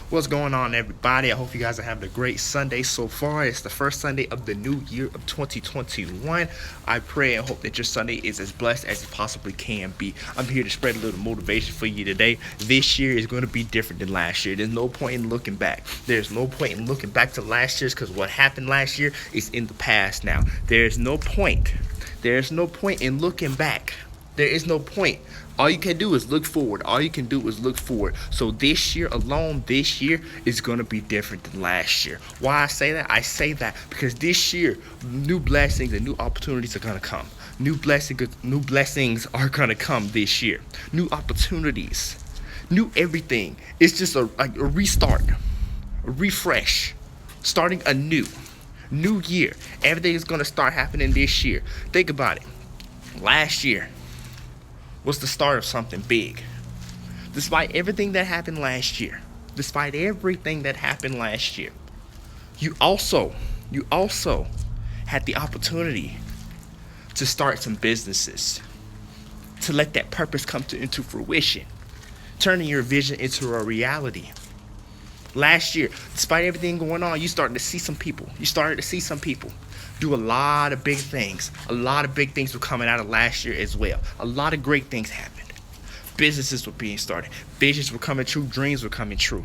What's going on, everybody? I hope you guys are having a great Sunday so far. It's the first Sunday of the new year of 2021. I pray and hope that your Sunday is as blessed as it possibly can be. I'm here to spread a little motivation for you today. This year is going to be different than last year. There's no point in looking back. There's no point in looking back to last year's because what happened last year is in the past now. There's no point. There's no point in looking back. There is no point. All you can do is look forward. All you can do is look forward. So this year alone, this year is going to be different than last year. Why I say that? I say that because this year, new blessings and new opportunities are going to come. New blessings are going to come this year. New opportunities, new everything. It's just a restart, a refresh, starting anew. New year. Everything is going to start happening this year. Think about it. Last year was the start of something big. Despite everything that happened last year, you also had the opportunity to start some businesses, to let that purpose come into fruition, turning your vision into a reality. Last year, despite everything going on, you started to see some people do a lot of big things. A lot of big things were coming out of last year as well. A lot of great things happened. Businesses were being started. Visions were coming true. Dreams were coming true.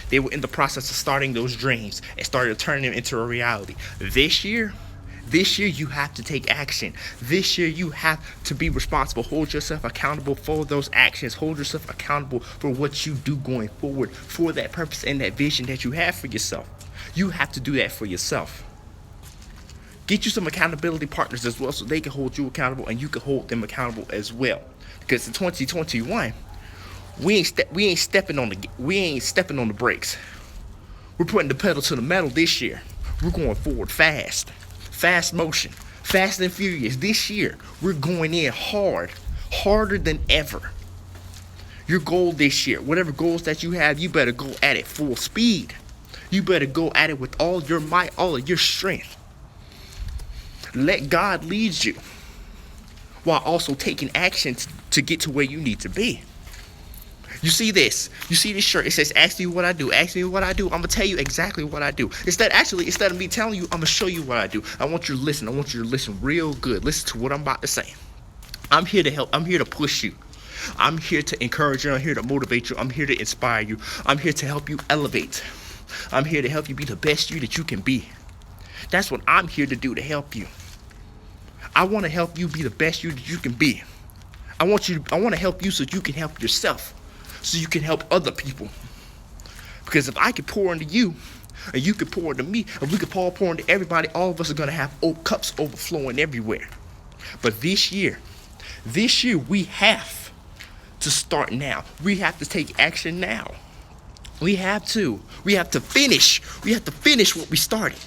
They were in the process of starting those dreams and started turning them into a reality. This year, you have to take action. This year, you have to be responsible. Hold yourself accountable for those actions. Hold yourself accountable for what you do going forward, for that purpose and that vision that you have for yourself. You have to do that for yourself. Get you some accountability partners as well so they can hold you accountable and you can hold them accountable as well. Because in 2021, we ain't stepping on the brakes. We're putting the pedal to the metal this year. We're going forward fast. Fast motion. Fast and furious. This year, we're going in hard. Harder than ever. Your goal this year, whatever goals that you have, you better go at it full speed. You better go at it with all your might, all of your strength. Let God lead you while also taking action to get to where you need to be. You see this? You see this shirt? It says, ask me what I do. Ask me what I do. I'm going to tell you exactly what I do. Instead of me telling you, I'm going to show you what I do. I want you to listen. I want you to listen real good. Listen to what I'm about to say. I'm here to help. I'm here to push you. I'm here to encourage you. I'm here to motivate you. I'm here to inspire you. I'm here to help you elevate. I'm here to help you be the best you that you can be. That's what I'm here to do, to help you. I want to help you be the best you that you can be. I want to help you so you can help yourself, so you can help other people. Because if I can pour into you, and you can pour into me, and we can pour into everybody, all of us are going to have cups overflowing everywhere. But this year, we have to start now. We have to take action now. We have to finish. We have to finish what we started.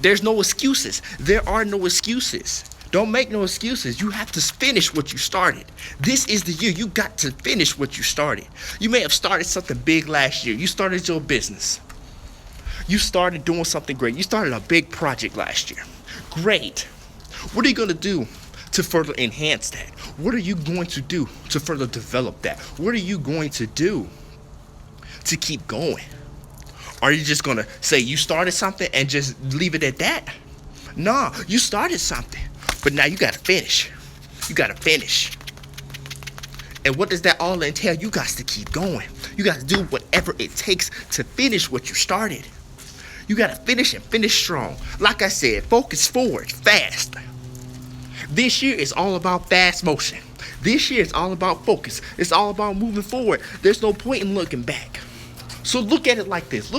There's no excuses. There are no excuses. Don't make no excuses. You have to finish what you started. This is the year you got to finish what you started. You may have started something big last year. You started your business. You started doing something great. You started a big project last year. Great. What are you going to do to further enhance that? What are you going to do to further develop that? What are you going to do to keep going? Are you just going to say you started something and just leave it at that? No, you started something, but now you got to finish. You got to finish. And what does that all entail? You got to keep going. You got to do whatever it takes to finish what you started. You got to finish and finish strong. Like I said, focus forward, fast. This year is all about fast motion. This year is all about focus. It's all about moving forward. There's no point in looking back. So look at it like this.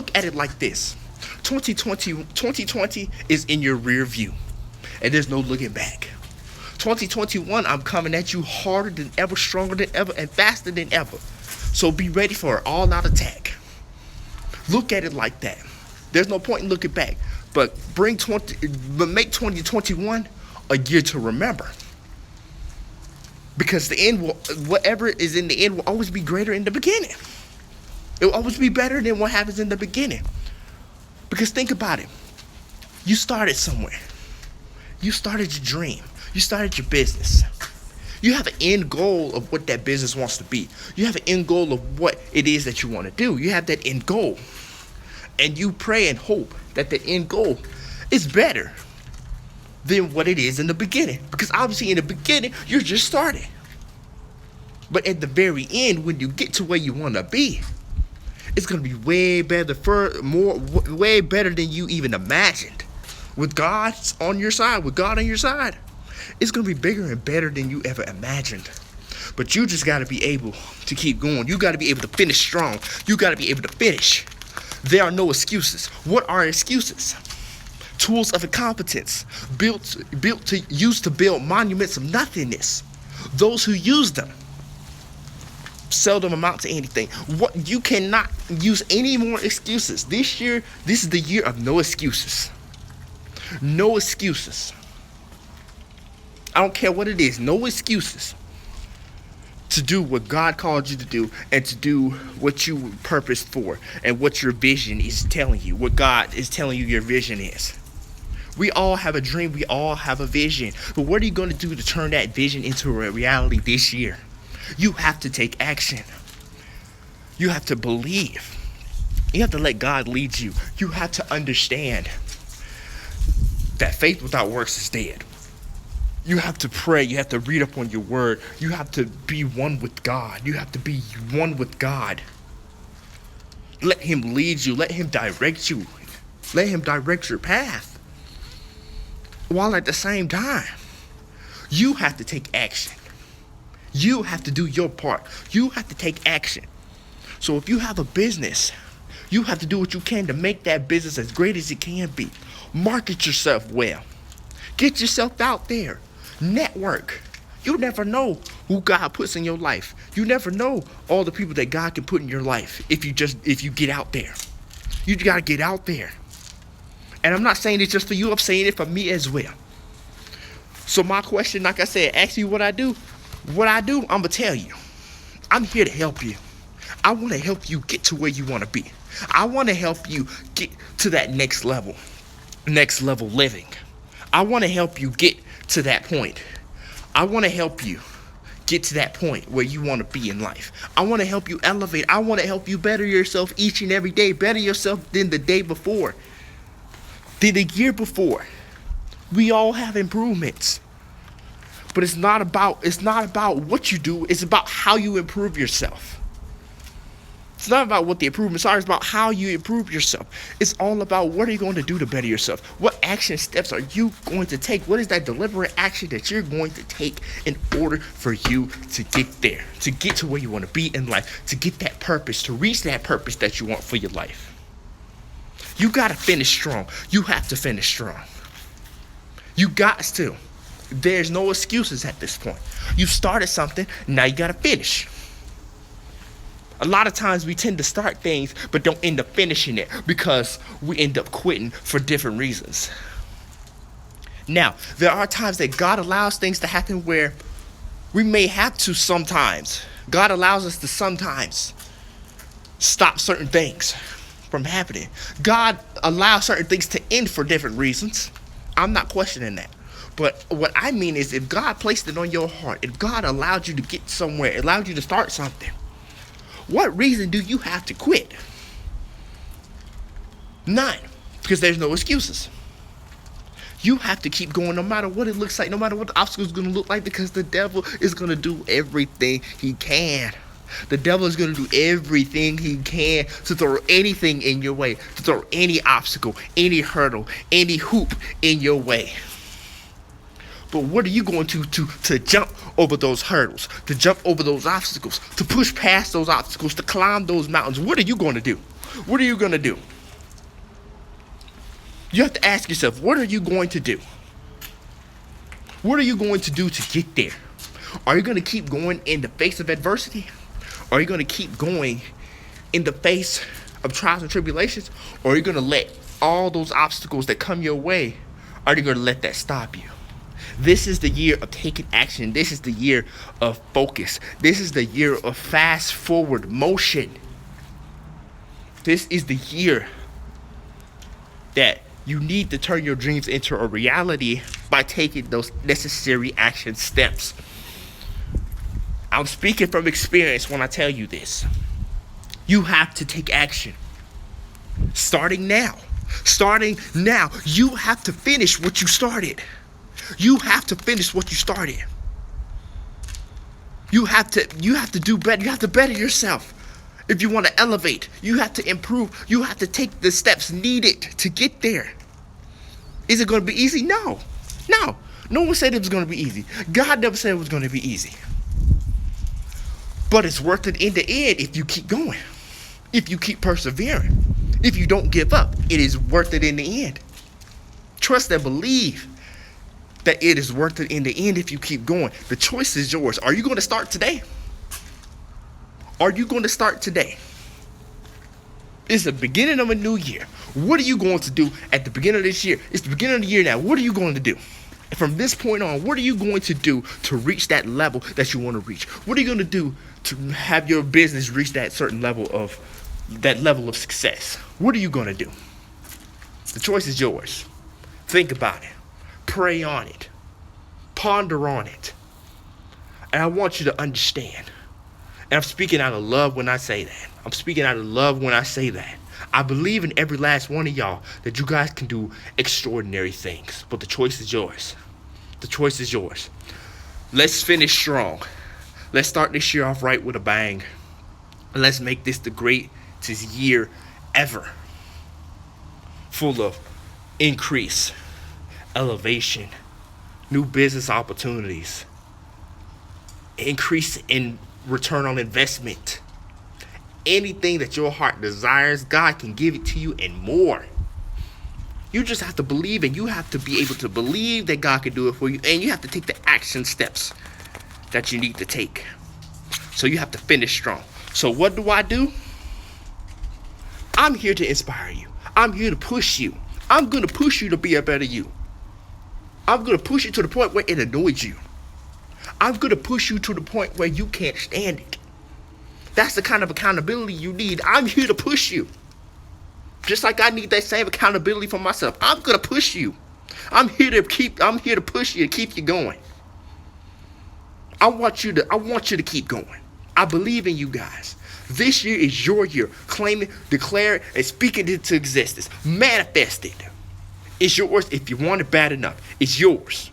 2020 is in your rear view, and there's no looking back. 2021, I'm coming at you harder than ever, stronger than ever, and faster than ever. So be ready for an all-out attack. Look at it like that. There's no point in looking back, but make 2021 a year to remember. Because whatever is in the end will always be greater in the beginning. It will always be better than what happens in the beginning. Because think about it. You started somewhere. You started your dream. You started your business. You have an end goal of what that business wants to be. You have an end goal of what it is that you want to do. You have that end goal. And you pray and hope that the end goal is better than what it is in the beginning. Because obviously in the beginning, you're just starting. But at the very end, when you get to where you want to be, it's going to be way better, way better than you even imagined. With God on your side, it's going to be bigger and better than you ever imagined. But you just got to be able to keep going. You got to be able to finish strong. You got to be able to finish. There are no excuses. What are excuses? Tools of incompetence, built to use to build monuments of nothingness. Those who use them seldom amount to anything. What you cannot use any more excuses. This is the year of no excuses. No excuses. I don't care what it is. No excuses to do what God called you to do and to do what you were purposed for and what your vision is telling you, what God is telling you your vision is. We all have a dream. We all have a vision. But what are you going to do to turn that vision into a reality this year? You have to take action. You have to believe. You have to let God lead you. You have to understand that faith without works is dead. You have to pray. You have to read up on your word. You have to be one with God. You have to be one with God. Let him lead you. Let him direct you. Let him direct your path. While at the same time, you have to take action. You have to do your part. You have to take action. So if you have a business, you have to do what you can to make that business as great as it can be. Market yourself well. Get yourself out there. Network. You never know who God puts in your life. You never know all the people that God can put in your life if you get out there. You got to get out there. And I'm not saying it just for you. I'm saying it for me as well. So my question, like I said, ask me what I do. What I do, I'm going to tell you. I'm here to help you. I want to help you get to where you want to be. I want to help you get to that next level living. I want to help you get to that point. I want to help you get to that point where you want to be in life. I want to help you elevate. I want to help you better yourself each and every day. Better yourself than the day before, than the year before. We all have improvements. But it's not about what you do. It's about how you improve yourself. It's not about what the improvements are. It's about how you improve yourself. It's all about what are you going to do to better yourself? What action steps are you going to take? What is that deliberate action that you're going to take in order for you to get there, to get to where you want to be in life, to get that purpose, to reach that purpose that you want for your life? You got to finish strong. You have to finish strong. You got to. There's no excuses at this point. You started something, now you gotta finish. A lot of times we tend to start things but don't end up finishing it because we end up quitting for different reasons. Now, there are times that God allows things to happen where we may have to sometimes. God allows us to sometimes stop certain things from happening. God allows certain things to end for different reasons. I'm not questioning that. But what I mean is if God placed it on your heart, if God allowed you to get somewhere, allowed you to start something, what reason do you have to quit? None. Because there's no excuses. You have to keep going no matter what it looks like, no matter what the obstacle is going to look like, because the devil is going to do everything he can. The devil is going to do everything he can to throw anything in your way, to throw any obstacle, any hurdle, any hoop in your way. But what are you going to jump over those hurdles, to jump over those obstacles, to push past those obstacles, to climb those mountains? What are you going to do? What are you going to do? You have to ask yourself, what are you going to do? What are you going to do to get there? Are you going to keep going in the face of adversity? Are you going to keep going in the face of trials and tribulations? Or are you going to let all those obstacles that come your way, are you going to let that stop you? This is the year of taking action. This is the year of focus. This is the year of fast forward motion. This is the year that you need to turn your dreams into a reality by taking those necessary action steps. I'm speaking from experience when I tell you this. You have to take action. Starting now. Starting now. You have to finish what you started. You have to finish what you started. You have to do better. You have to better yourself. If you want to elevate, you have to improve. You have to take the steps needed to get there. Is it going to be easy? No. No. No one said it was going to be easy. God never said it was going to be easy. But it's worth it in the end if you keep going. If you keep persevering. If you don't give up, it is worth it in the end. Trust and believe that it is worth it in the end if you keep going. The choice is yours. Are you going to start today? Are you going to start today? It's the beginning of a new year. What are you going to do at the beginning of this year? It's the beginning of the year now. What are you going to do? And from this point on, what are you going to do to reach that level that you want to reach? What are you going to do to have your business reach that certain level of success? What are you going to do? The choice is yours. Think about it. Pray on it. Ponder on it. And I want you to understand. And I'm speaking out of love when I say that. I'm speaking out of love when I say that. I believe in every last one of y'all that you guys can do extraordinary things. But the choice is yours. The choice is yours. Let's finish strong. Let's start this year off right with a bang. And let's make this the greatest year ever. Full of increase, elevation, new business opportunities, increase in return on investment. Anything that your heart desires, God can give it to you and more. You just have to believe, and you have to be able to believe that God can do it for you, and you have to take the action steps that you need to take. So you have to finish strong. So what do? I'm here to inspire you. I'm here to push you. I'm going to push you to be a better you. I'm going to push you to the point where it annoys you. I'm going to push you to the point where you can't stand it. That's the kind of accountability you need. I'm here to push you. Just like I need that same accountability for myself. I'm going to push you. I'm here to push you to keep you going. I want you to keep going. I believe in you guys. This year is your year. Claim it, declare it, and speak it into existence. Manifest it. It's yours if you want it bad enough. It's yours.